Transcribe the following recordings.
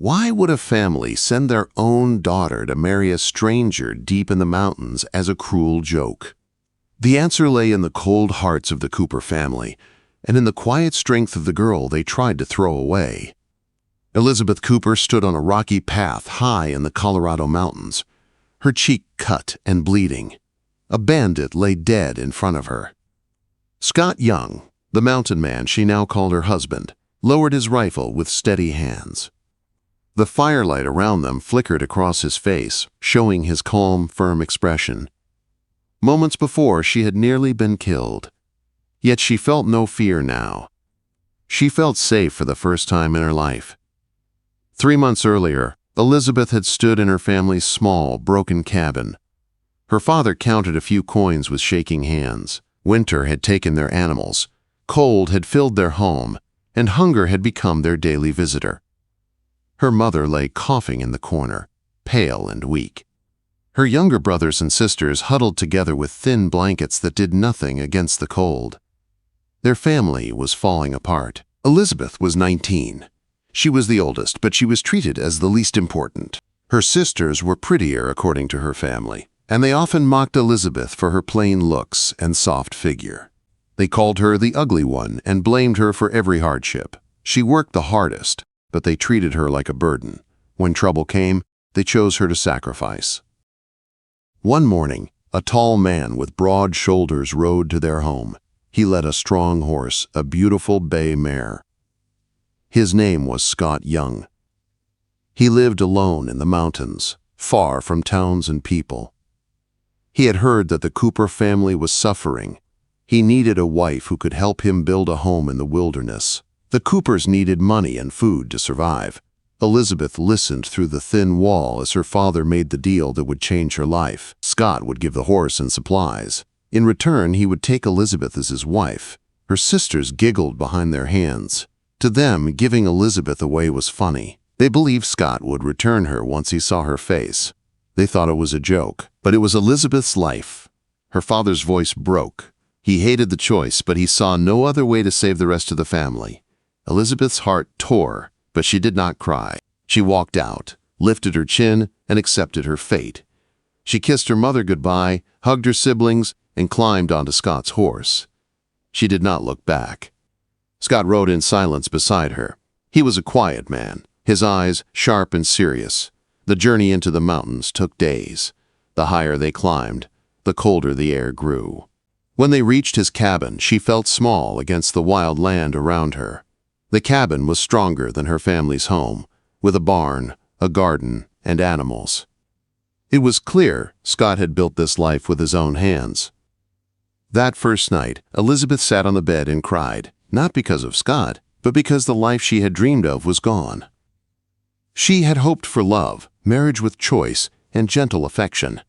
Why would a family send their own daughter to marry a stranger deep in the mountains as a cruel joke? The answer lay in the cold hearts of the Cooper family, and in the quiet strength of the girl they tried to throw away. Elizabeth Cooper stood on a rocky path high in the Colorado mountains, her cheek cut and bleeding. A bandit lay dead in front of her. Scott Young, the mountain man she now called her husband, lowered his rifle with steady hands. The firelight around them flickered across his face, showing his calm, firm expression. Moments before, she had nearly been killed. Yet she felt no fear now. She felt safe for the first time in her life. 3 months earlier, Elizabeth had stood in her family's small, broken cabin. Her father counted a few coins with shaking hands. Winter had taken their animals, cold had filled their home, and hunger had become their daily visitor. Her mother lay coughing in the corner, pale and weak. Her younger brothers and sisters huddled together with thin blankets that did nothing against the cold. Their family was falling apart. Elizabeth was 19. She was the oldest, but she was treated as the least important. Her sisters were prettier, according to her family, and they often mocked Elizabeth for her plain looks and soft figure. They called her the ugly one and blamed her for every hardship. She worked the hardest, but they treated her like a burden. When trouble came, they chose her to sacrifice. One morning, a tall man with broad shoulders rode to their home. He led a strong horse, a beautiful bay mare. His name was Scott Young. He lived alone in the mountains, far from towns and people. He had heard that the Cooper family was suffering. He needed a wife who could help him build a home in the wilderness. The Coopers needed money and food to survive. Elizabeth listened through the thin wall as her father made the deal that would change her life. Scott would give the horse and supplies. In return, he would take Elizabeth as his wife. Her sisters giggled behind their hands. To them, giving Elizabeth away was funny. They believed Scott would return her once he saw her face. They thought it was a joke, but it was Elizabeth's life. Her father's voice broke. He hated the choice, but he saw no other way to save the rest of the family. Elizabeth's heart tore, but she did not cry. She walked out, lifted her chin, and accepted her fate. She kissed her mother goodbye, hugged her siblings, and climbed onto Scott's horse. She did not look back. Scott rode in silence beside her. He was a quiet man, his eyes sharp and serious. The journey into the mountains took days. The higher they climbed, the colder the air grew. When they reached his cabin, she felt small against the wild land around her. The cabin was stronger than her family's home, with a barn, a garden, and animals. It was clear Scott had built this life with his own hands. That first night, Elizabeth sat on the bed and cried, not because of Scott, but because the life she had dreamed of was gone. She had hoped for love, marriage with choice, and gentle affection.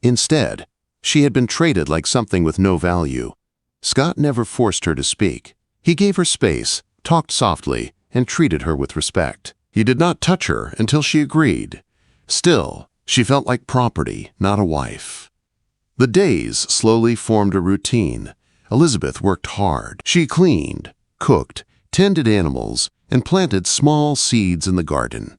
Instead, she had been treated like something with no value. Scott never forced her to speak. He gave her space, talked softly, and treated her with respect. He did not touch her until she agreed. Still, she felt like property, not a wife. The days slowly formed a routine. Elizabeth worked hard. She cleaned, cooked, tended animals, and planted small seeds in the garden.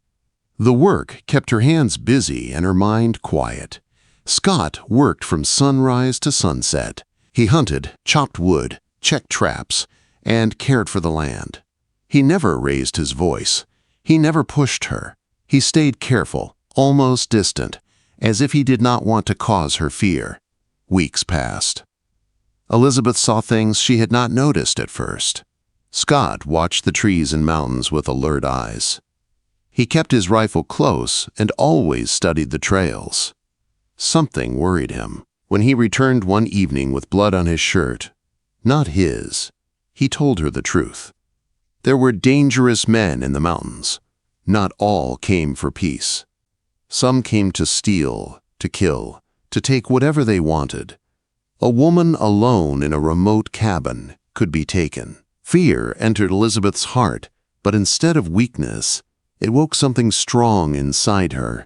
The work kept her hands busy and her mind quiet. Scott worked from sunrise to sunset. He hunted, chopped wood, checked traps, and cared for the land. He never raised his voice. He never pushed her. He stayed careful, almost distant, as if he did not want to cause her fear. Weeks passed. Elizabeth saw things she had not noticed at first. Scott watched the trees and mountains with alert eyes. He kept his rifle close and always studied the trails. Something worried him. When he returned one evening with blood on his shirt, not his, he told her the truth. There were dangerous men in the mountains. Not all came for peace. Some came to steal, to kill, to take whatever they wanted. A woman alone in a remote cabin could be taken. Fear entered Elizabeth's heart, but instead of weakness, it woke something strong inside her.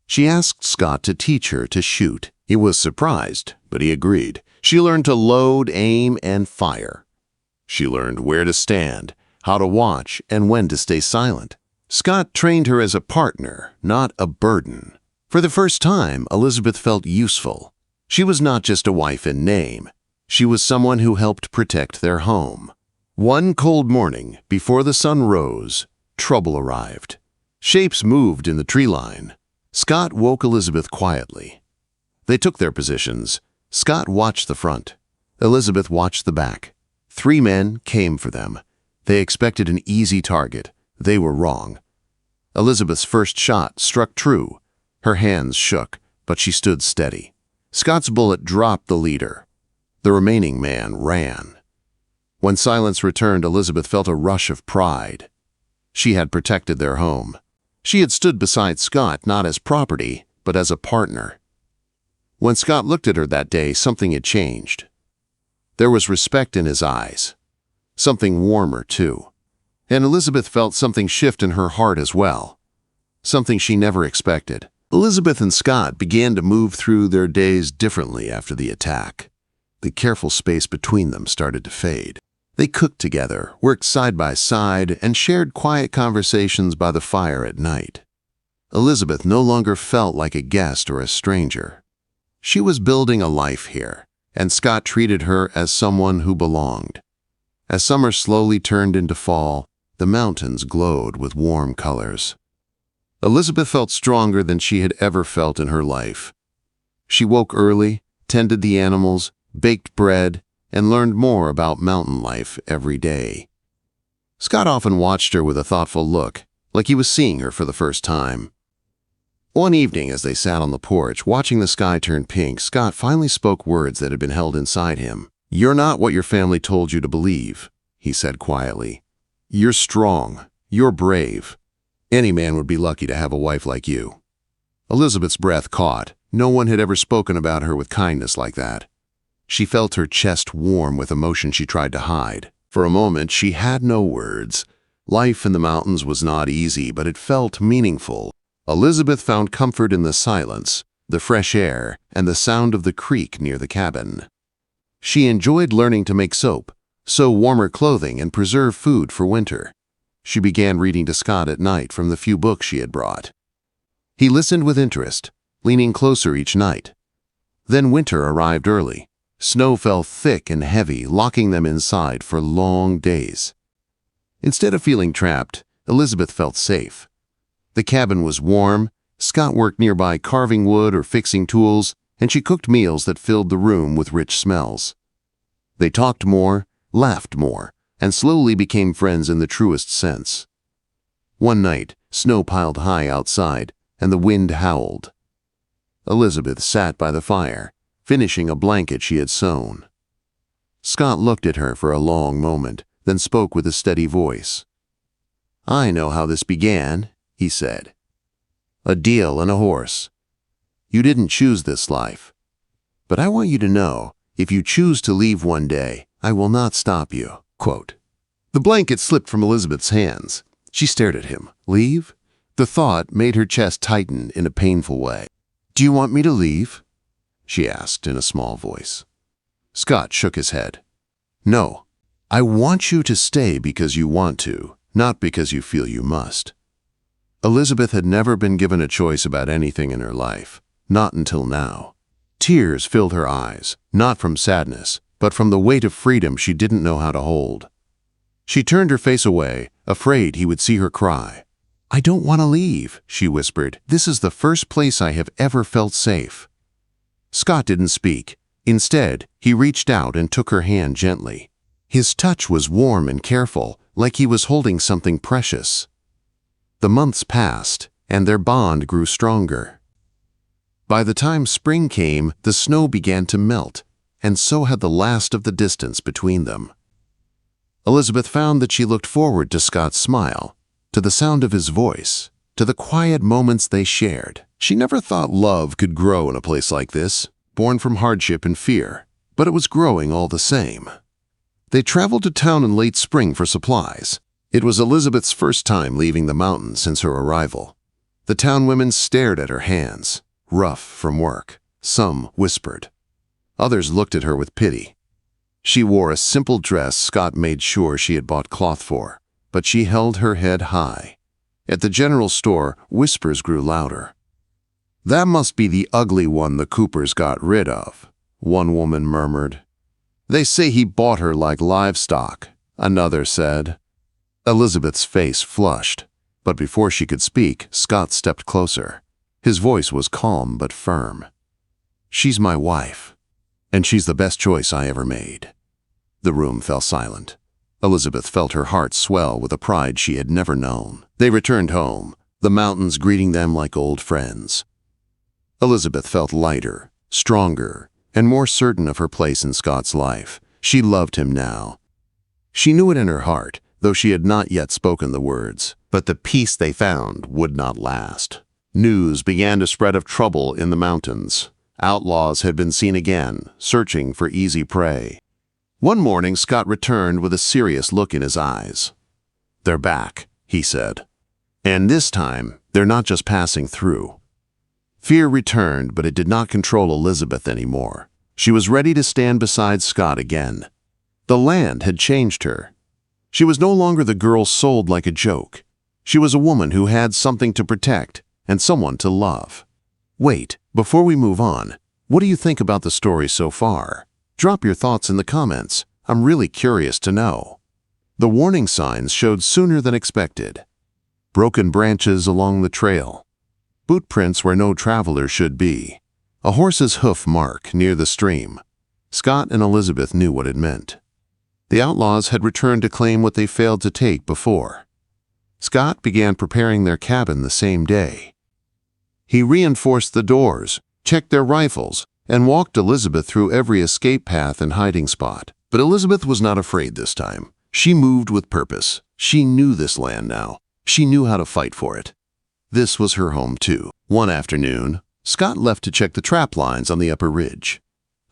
She asked Scott to teach her to shoot. He was surprised, but he agreed. She learned to load, aim, and fire. She learned where to stand, how to watch, and when to stay silent. Scott trained her as a partner, not a burden. For the first time, Elizabeth felt useful. She was not just a wife in name. She was someone who helped protect their home. One cold morning, before the sun rose, trouble arrived. Shapes moved in the tree line. Scott woke Elizabeth quietly. They took their positions. Scott watched the front. Elizabeth watched the back. 3 men came for them. They expected an easy target. They were wrong. Elizabeth's first shot struck true. Her hands shook, but she stood steady. Scott's bullet dropped the leader. The remaining man ran. When silence returned, Elizabeth felt a rush of pride. She had protected their home. She had stood beside Scott not as property, but as a partner. When Scott looked at her that day, something had changed. There was respect in his eyes. Something warmer, too. And Elizabeth felt something shift in her heart as well. Something she never expected. Elizabeth and Scott began to move through their days differently after the attack. The careful space between them started to fade. They cooked together, worked side by side, and shared quiet conversations by the fire at night. Elizabeth no longer felt like a guest or a stranger. She was building a life here, and Scott treated her as someone who belonged. As summer slowly turned into fall, the mountains glowed with warm colors. Elizabeth felt stronger than she had ever felt in her life. She woke early, tended the animals, baked bread, and learned more about mountain life every day. Scott often watched her with a thoughtful look, like he was seeing her for the first time. One evening, as they sat on the porch, watching the sky turn pink, Scott finally spoke words that had been held inside him. "You're not what your family told you to believe," he said quietly. "You're strong. You're brave. Any man would be lucky to have a wife like you." Elizabeth's breath caught. No one had ever spoken about her with kindness like that. She felt her chest warm with emotion she tried to hide. For a moment, she had no words. Life in the mountains was not easy, but it felt meaningful. Elizabeth found comfort in the silence, the fresh air, and the sound of the creek near the cabin. She enjoyed learning to make soap, sew warmer clothing, and preserve food for winter. She began reading to Scott at night from the few books she had brought. He listened with interest, leaning closer each night. Then winter arrived early. Snow fell thick and heavy, locking them inside for long days. Instead of feeling trapped, Elizabeth felt safe. The cabin was warm. Scott worked nearby carving wood or fixing tools, and she cooked meals that filled the room with rich smells. They talked more, laughed more, and slowly became friends in the truest sense. One night, snow piled high outside, and the wind howled. Elizabeth sat by the fire, finishing a blanket she had sewn. Scott looked at her for a long moment, then spoke with a steady voice. "I know how this began," he said. "A deal and a horse. You didn't choose this life. But I want you to know, if you choose to leave one day, I will not stop you." Quote. The blanket slipped from Elizabeth's hands. She stared at him. "Leave?" The thought made her chest tighten in a painful way. "Do you want me to leave?" she asked in a small voice. Scott shook his head. "No. I want you to stay because you want to, not because you feel you must." Elizabeth had never been given a choice about anything in her life, not until now. Tears filled her eyes, not from sadness, but from the weight of freedom she didn't know how to hold. She turned her face away, afraid he would see her cry. "I don't want to leave," she whispered. "This is the first place I have ever felt safe." Scott didn't speak. Instead, he reached out and took her hand gently. His touch was warm and careful, like he was holding something precious. The months passed, and their bond grew stronger. By the time spring came, the snow began to melt, and so had the last of the distance between them. Elizabeth found that she looked forward to Scott's smile, to the sound of his voice, to the quiet moments they shared. She never thought love could grow in a place like this, born from hardship and fear, but it was growing all the same. They traveled to town in late spring for supplies. It was Elizabeth's first time leaving the mountains since her arrival. The town women stared at her hands, rough from work. Some whispered. Others looked at her with pity. She wore a simple dress Scott made sure she had bought cloth for, but she held her head high. At the general store, whispers grew louder. "That must be the ugly one the Coopers got rid of," one woman murmured. "They say he bought her like livestock," another said. Elizabeth's face flushed, but before she could speak, Scott stepped closer. His voice was calm but firm. "She's my wife, and she's the best choice I ever made." The room fell silent. Elizabeth felt her heart swell with a pride she had never known. They returned home, the mountains greeting them like old friends. Elizabeth felt lighter, stronger, and more certain of her place in Scott's life. She loved him now. She knew it in her heart, though she had not yet spoken the words. But the peace they found would not last. News began to spread of trouble in the mountains. Outlaws had been seen again, searching for easy prey. One morning, Scott returned with a serious look in his eyes. "They're back," he said. "And this time, they're not just passing through." Fear returned, but it did not control Elizabeth anymore. She was ready to stand beside Scott again. The land had changed her. She was no longer the girl sold like a joke. She was a woman who had something to protect and someone to love. Wait, before we move on, what do you think about the story so far? Drop your thoughts in the comments. I'm really curious to know. The warning signs showed sooner than expected. Broken branches along the trail. Boot prints where no traveler should be. A horse's hoof mark near the stream. Scott and Elizabeth knew what it meant. The outlaws had returned to claim what they failed to take before. Scott began preparing their cabin the same day. He reinforced the doors, checked their rifles, and walked Elizabeth through every escape path and hiding spot. But Elizabeth was not afraid this time. She moved with purpose. She knew this land now. She knew how to fight for it. This was her home too. One afternoon, Scott left to check the trap lines on the upper ridge.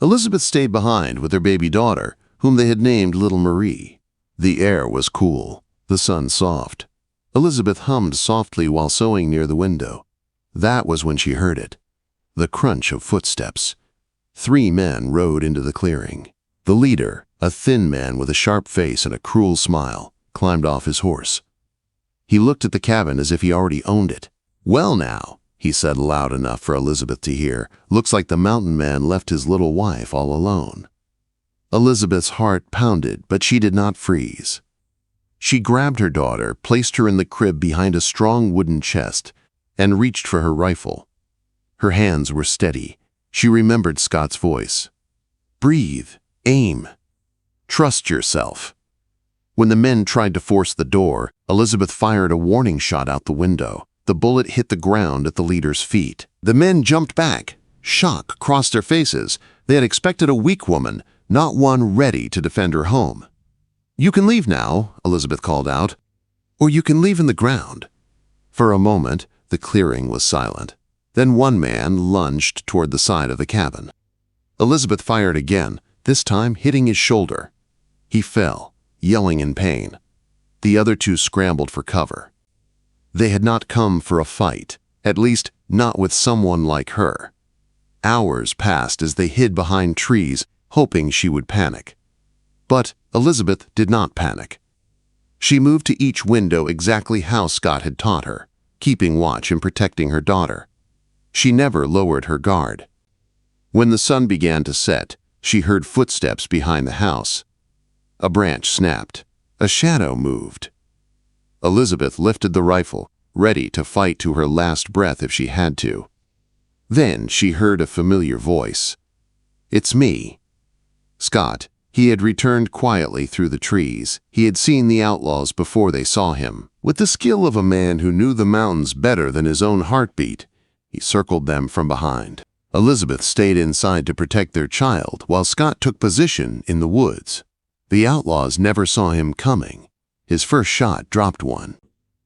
Elizabeth stayed behind with her baby daughter, whom they had named Little Marie. The air was cool, the sun soft. Elizabeth hummed softly while sewing near the window. That was when she heard it. The crunch of footsteps. 3 men rode into the clearing. The leader, a thin man with a sharp face and a cruel smile, climbed off his horse. He looked at the cabin as if he already owned it. "Well now," he said loud enough for Elizabeth to hear, "looks like the mountain man left his little wife all alone." Elizabeth's heart pounded, but she did not freeze. She grabbed her daughter, placed her in the crib behind a strong wooden chest, and reached for her rifle. Her hands were steady. She remembered Scott's voice. "Breathe. Aim. Trust yourself." When the men tried to force the door, Elizabeth fired a warning shot out the window. The bullet hit the ground at the leader's feet. The men jumped back. Shock crossed their faces. They had expected a weak woman, not one ready to defend her home. "You can leave now," Elizabeth called out, "or you can leave in the ground." For a moment, the clearing was silent. Then one man lunged toward the side of the cabin. Elizabeth fired again, this time hitting his shoulder. He fell, yelling in pain. The other 2 scrambled for cover. They had not come for a fight, at least not with someone like her. Hours passed as they hid behind trees, hoping she would panic. But Elizabeth did not panic. She moved to each window exactly how Scott had taught her, keeping watch and protecting her daughter. She never lowered her guard. When the sun began to set, she heard footsteps behind the house. A branch snapped. A shadow moved. Elizabeth lifted the rifle, ready to fight to her last breath if she had to. Then she heard a familiar voice. "It's me." Scott. He had returned quietly through the trees. He had seen the outlaws before they saw him. With the skill of a man who knew the mountains better than his own heartbeat, he circled them from behind. Elizabeth stayed inside to protect their child, while Scott took position in the woods. The outlaws never saw him coming. His first shot dropped one.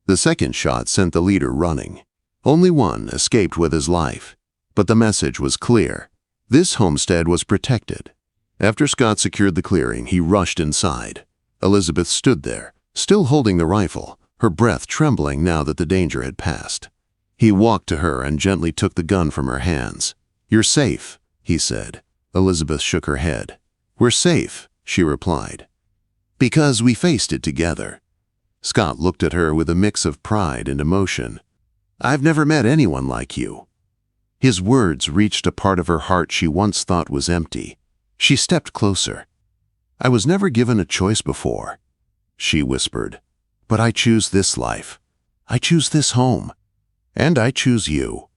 The second shot sent the leader running. Only one escaped with his life. But the message was clear. This homestead was protected. After Scott secured the clearing, he rushed inside. Elizabeth stood there, still holding the rifle, her breath trembling now that the danger had passed. He walked to her and gently took the gun from her hands. "You're safe," he said. Elizabeth shook her head. "We're safe," she replied. "Because we faced it together." Scott looked at her with a mix of pride and emotion. "I've never met anyone like you." His words reached a part of her heart she once thought was empty. She stepped closer. "I was never given a choice before," she whispered. "But I choose this life. I choose this home. And I choose you."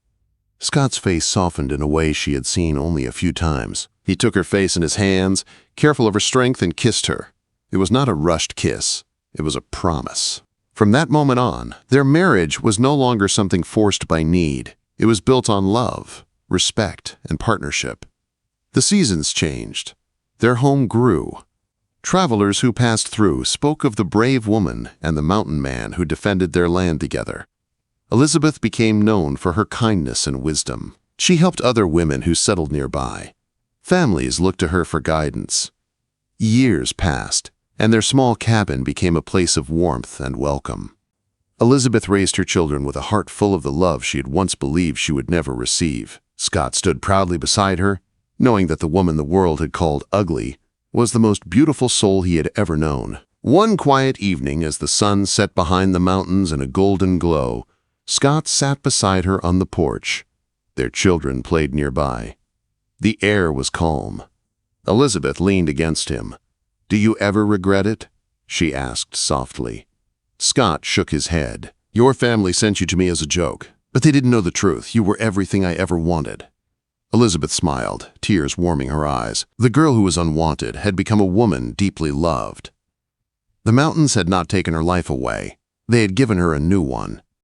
Scott's face softened in a way she had seen only a few times. He took her face in his hands, careful of her strength, and kissed her. It was not a rushed kiss. It was a promise. From that moment on, their marriage was no longer something forced by need. It was built on love, respect, and partnership. The seasons changed. Their home grew. Travelers who passed through spoke of the brave woman and the mountain man who defended their land together. Elizabeth became known for her kindness and wisdom. She helped other women who settled nearby. Families looked to her for guidance. Years passed, and their small cabin became a place of warmth and welcome. Elizabeth raised her children with a heart full of the love she had once believed she would never receive. Scott stood proudly beside her, knowing that the woman the world had called ugly was the most beautiful soul he had ever known. One quiet evening, as the sun set behind the mountains in a golden glow, Scott sat beside her on the porch. Their children played nearby. The air was calm. Elizabeth leaned against him. "Do you ever regret it?" she asked softly. Scott shook his head. "Your family sent you to me as a joke, but they didn't know the truth. You were everything I ever wanted." Elizabeth smiled, tears warming her eyes. The girl who was unwanted had become a woman deeply loved. The mountains had not taken her life away. They had given her a new one.